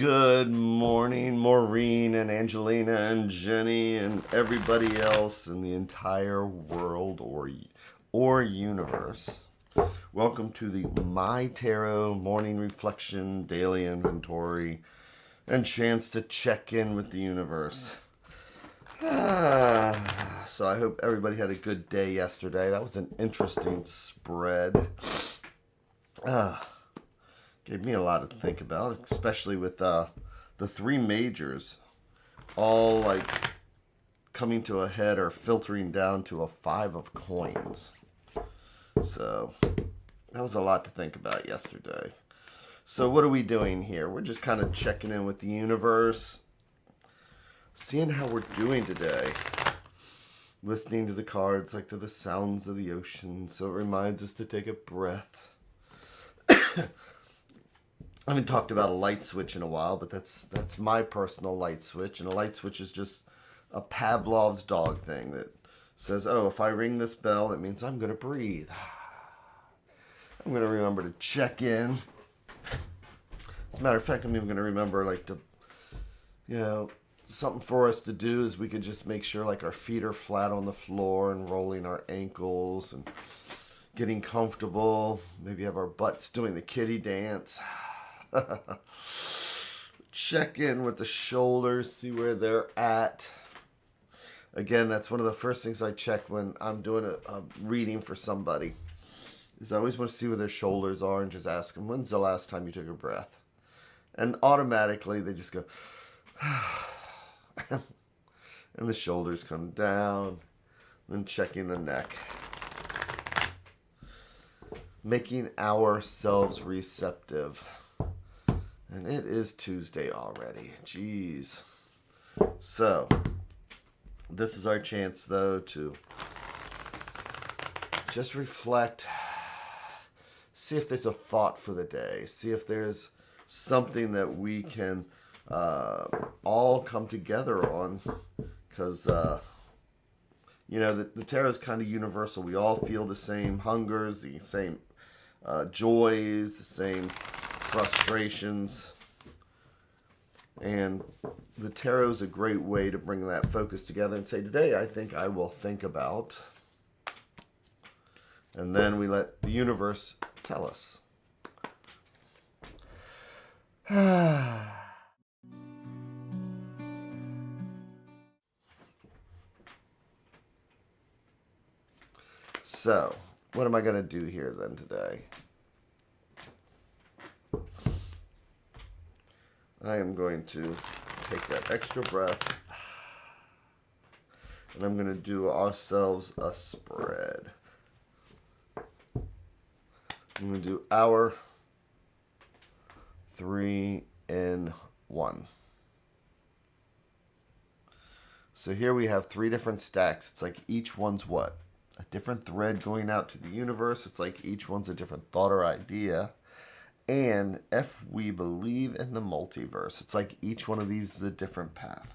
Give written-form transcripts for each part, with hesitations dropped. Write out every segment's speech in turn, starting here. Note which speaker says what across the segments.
Speaker 1: Good morning, Maureen and Angelina and Jenny and everybody else in the entire world or universe. Welcome to the My Tarot Morning Reflection Daily Inventory and chance to check in with the universe. So I hope everybody had a good day yesterday. That was an interesting spread. Gave me a lot to think about, especially with the three majors all like coming to a head or filtering down to a 5 of coins. So that was a lot to think about yesterday. So what are we doing here? We're just kind of checking in with the universe, seeing how we're doing today. Listening to the cards like to the sounds of the ocean, so it reminds us to take a breath. I haven't talked about a light switch in a while, but that's my personal light switch. And a light switch is just a Pavlov's dog thing that says, oh, if I ring this bell, it means I'm going to breathe. I'm going to remember to check in. As a matter of fact, I'm even going to remember, something for us to do is we could just make sure, our feet are flat on the floor and rolling our ankles and getting comfortable. Maybe have our butts doing the kitty dance. Check in with the shoulders, see where they're at. Again, that's one of the first things I check when I'm doing a reading for somebody. Is I always want to see where their shoulders are and just ask them, when's the last time you took a breath? And automatically they just go, and the shoulders come down. Then checking the neck. Making ourselves receptive. And it is Tuesday already. Jeez. So, this is our chance, though, to just reflect. See if there's a thought for the day. See if there's something that we can all come together on. Because, the tarot is kind of universal. We all feel the same hungers, the same joys, the same frustrations, and the tarot is a great way to bring that focus together and say, today I think I will think about, and then we let the universe tell us. So, what am I going to do here then today? I am going to take that extra breath, and I'm going to do ourselves a spread. I'm going to do our 3 in 1. So here we have 3 different stacks. It's like each one's what? A different thread going out to the universe. It's like each one's a different thought or idea. And if we believe in the multiverse, it's like each one of these is a different path.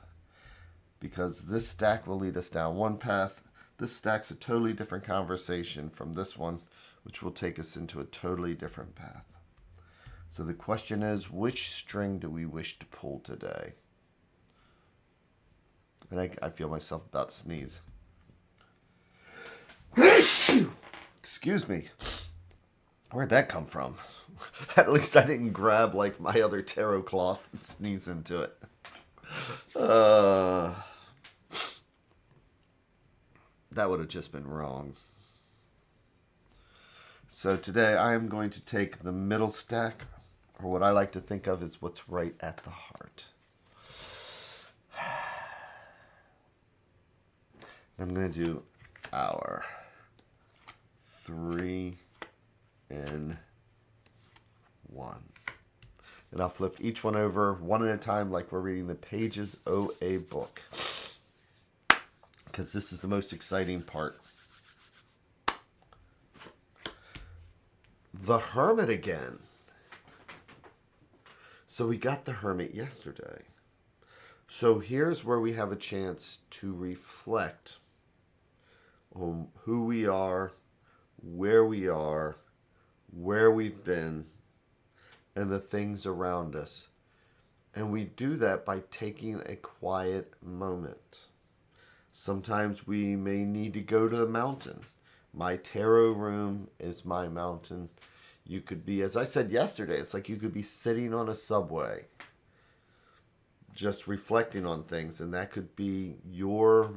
Speaker 1: Because this stack will lead us down one path. This stack's a totally different conversation from this one, which will take us into a totally different path. So the question is, which string do we wish to pull today? And I feel myself about to sneeze. Excuse me. Where'd that come from? At least I didn't grab my other tarot cloth and sneeze into it. That would have just been wrong. So today I am going to take the middle stack, or what I like to think of as what's right at the heart. I'm going to do our 3 in 1. And I'll flip each one over one at a time like we're reading the pages of a book. Because this is the most exciting part. The Hermit again. So we got the Hermit yesterday. So here's where we have a chance to reflect on who we are, where we've been, and the things around us. And we do that by taking a quiet moment. Sometimes we may need to go to the mountain. My tarot room is my mountain. You could be, as I said yesterday, it's like you could be sitting on a subway, just reflecting on things, and that could be your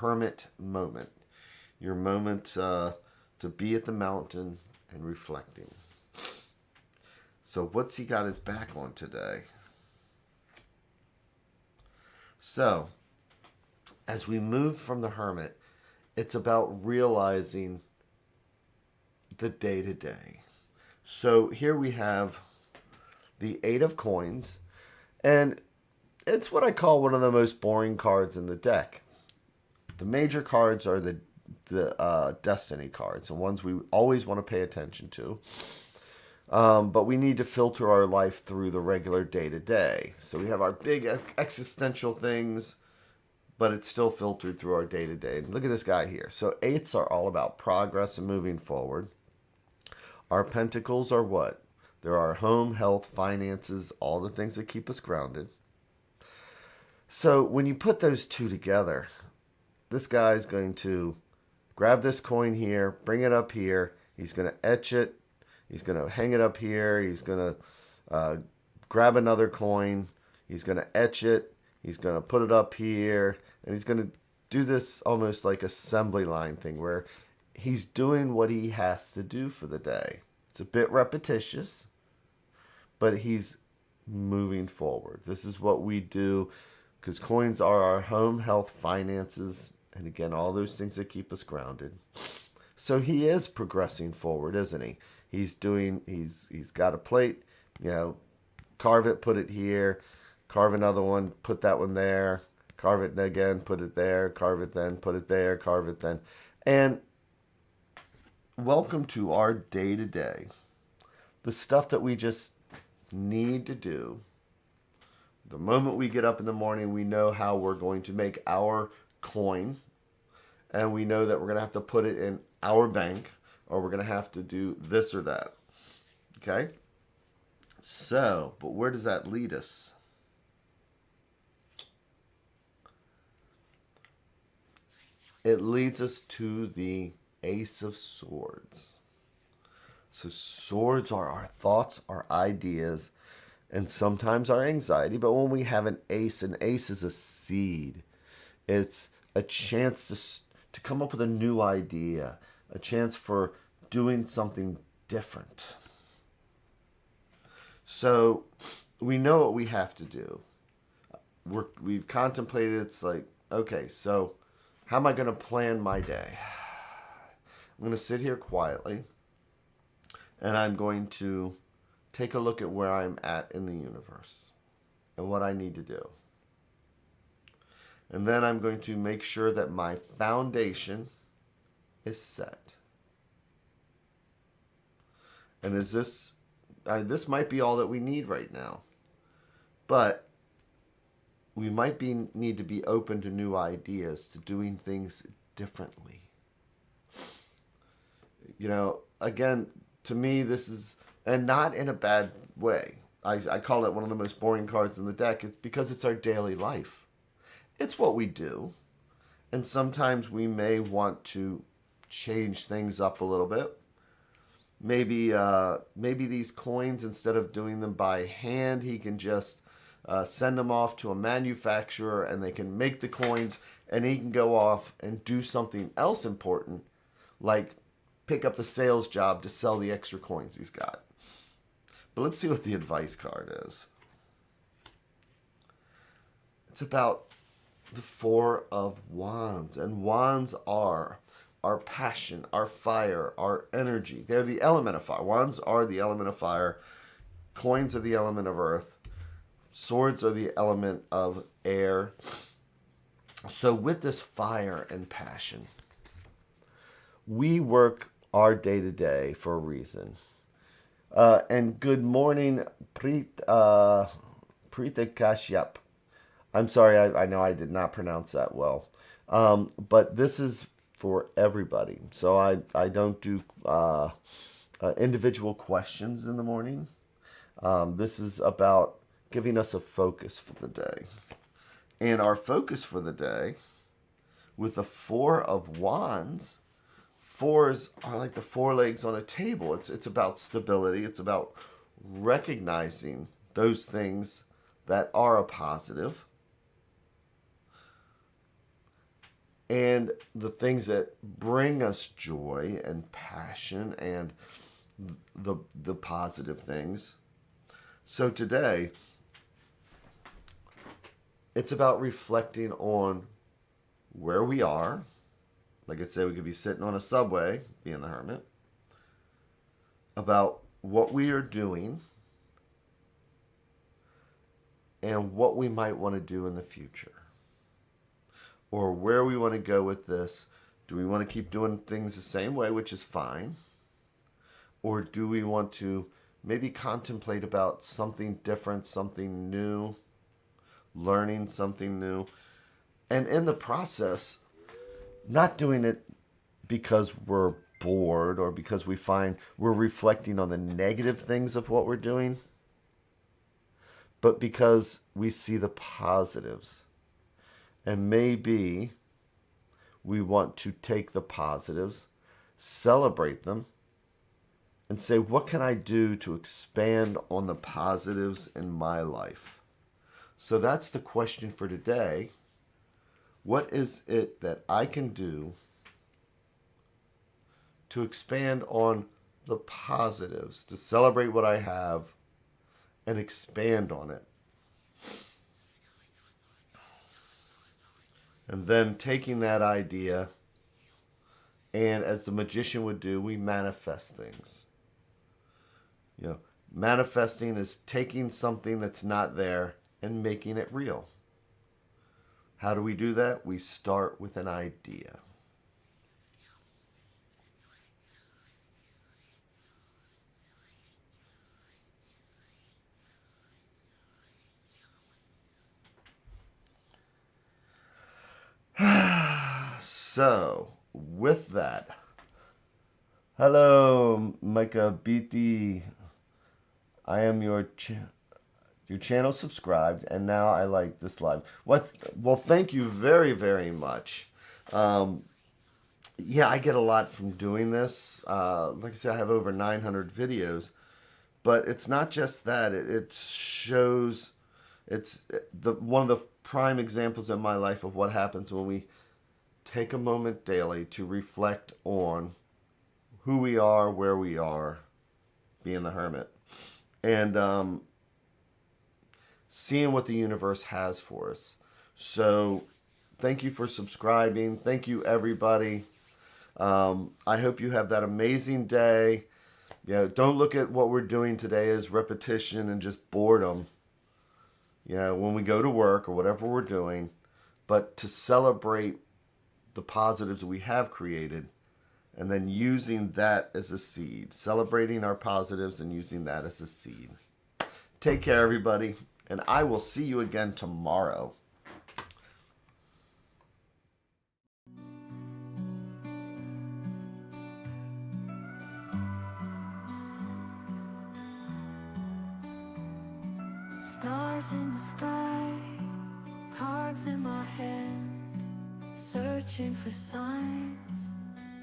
Speaker 1: hermit moment, your moment to be at the mountain and reflecting. So what's he got his back on today? So, as we move from the hermit, it's about realizing the day-to-day. So here we have the Eight of Coins, and it's what I call one of the most boring cards in the deck. The major cards are the destiny cards, and ones we always want to pay attention to. But we need to filter our life through the regular day-to-day. So we have our big existential things, but it's still filtered through our day-to-day. And look at this guy here. So eights are all about progress and moving forward. Our pentacles are what? They're our home, health, finances, all the things that keep us grounded. So when you put those two together, this guy's going to grab this coin here, bring it up here. He's going to etch it. He's going to hang it up here. He's going to grab another coin. He's going to etch it. He's going to put it up here. And he's going to do this almost like assembly line thing where he's doing what he has to do for the day. It's a bit repetitious, but he's moving forward. This is what we do because coins are our home, health, finances, and again, all those things that keep us grounded. So he is progressing forward, isn't he? He's got a plate, carve it, put it here, carve another one, put that one there, carve it again, put it there, carve it then, put it there, carve it then. And welcome to our day-to-day. The stuff that we just need to do. The moment we get up in the morning, we know how we're going to make our coin. And we know that we're going to have to put it in our bank, or we're going to have to do this or that. Okay? So, but where does that lead us? It leads us to the Ace of Swords. So swords are our thoughts, our ideas, and sometimes our anxiety. But when we have an ace is a seed. It's a chance to come up with a new idea, a chance for doing something different. So we know what we have to do. We've contemplated, it's like, okay, so how am I going to plan my day? I'm going to sit here quietly, and I'm going to take a look at where I'm at in the universe and what I need to do. And then I'm going to make sure that my foundation is set. And this might be all that we need right now. But we might need to be open to new ideas, to doing things differently. Again, to me, this is, and not in a bad way. I call it one of the most boring cards in the deck. It's because it's our daily life. It's what we do. And sometimes we may want to change things up a little bit. Maybe these coins, instead of doing them by hand, he can just send them off to a manufacturer and they can make the coins, and he can go off and do something else important, like pick up the sales job to sell the extra coins he's got. But let's see what the advice card is. It's about the Four of Wands. And wands are our passion, our fire, our energy. They're the element of fire. Wands are the element of fire. Coins are the element of earth. Swords are the element of air. So with this fire and passion, we work our day-to-day for a reason. And good morning, Preeta Kashyap. I'm sorry, I know I did not pronounce that well. But this is for everybody. So I don't do individual questions in the morning. This is about giving us a focus for the day. And our focus for the day, with the Four of Wands, fours are like the four legs on a table. It's about stability. It's about recognizing those things that are a positive and the things that bring us joy and passion and the positive things. So today, it's about reflecting on where we are. Like I said, we could be sitting on a subway, being the hermit, about what we are doing and what we might want to do in the future, or where we want to go with this. Do we want to keep doing things the same way, which is fine, or do we want to maybe contemplate about something different, something new, learning something new, and in the process, not doing it because we're bored or because we find we're reflecting on the negative things of what we're doing, but because we see the positives. And maybe we want to take the positives, celebrate them, and say, what can I do to expand on the positives in my life? So that's the question for today. What is it that I can do to expand on the positives, to celebrate what I have and expand on it? And then taking that idea, and as the magician would do, we manifest things. You know, manifesting is taking something that's not there and making it real. How do we do that? We start with an idea. So, with that, hello, Micah BT. I am your channel subscribed, and now I like this live. Well, thank you very, very much. Yeah, I get a lot from doing this. Like I said, I have over 900 videos, but it's not just that. It shows, it's one of the prime examples in my life of what happens when we take a moment daily to reflect on who we are, where we are, being the hermit, and seeing what the universe has for us. So thank you for subscribing. Thank you, everybody. I hope you have that amazing day. You know, don't look at what we're doing today as repetition and just boredom, you know, when we go to work or whatever we're doing, but to celebrate the positives we have created and then using that as a seed, celebrating our positives and using that as a seed. Take care, everybody, and I will see you again tomorrow.
Speaker 2: Stars in the sky, cards in my hand, searching for signs,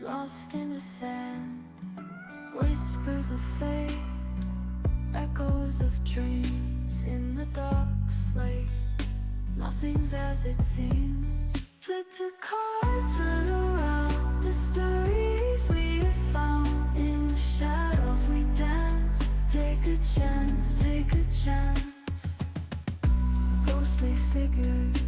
Speaker 2: lost in the sand. Whispers of fate, echoes of dreams in the dark slate. Nothing's as it seems. Flip the cards, turn around. The stories we have found in the shadows we dance. Take a chance, take a chance. Ghostly figures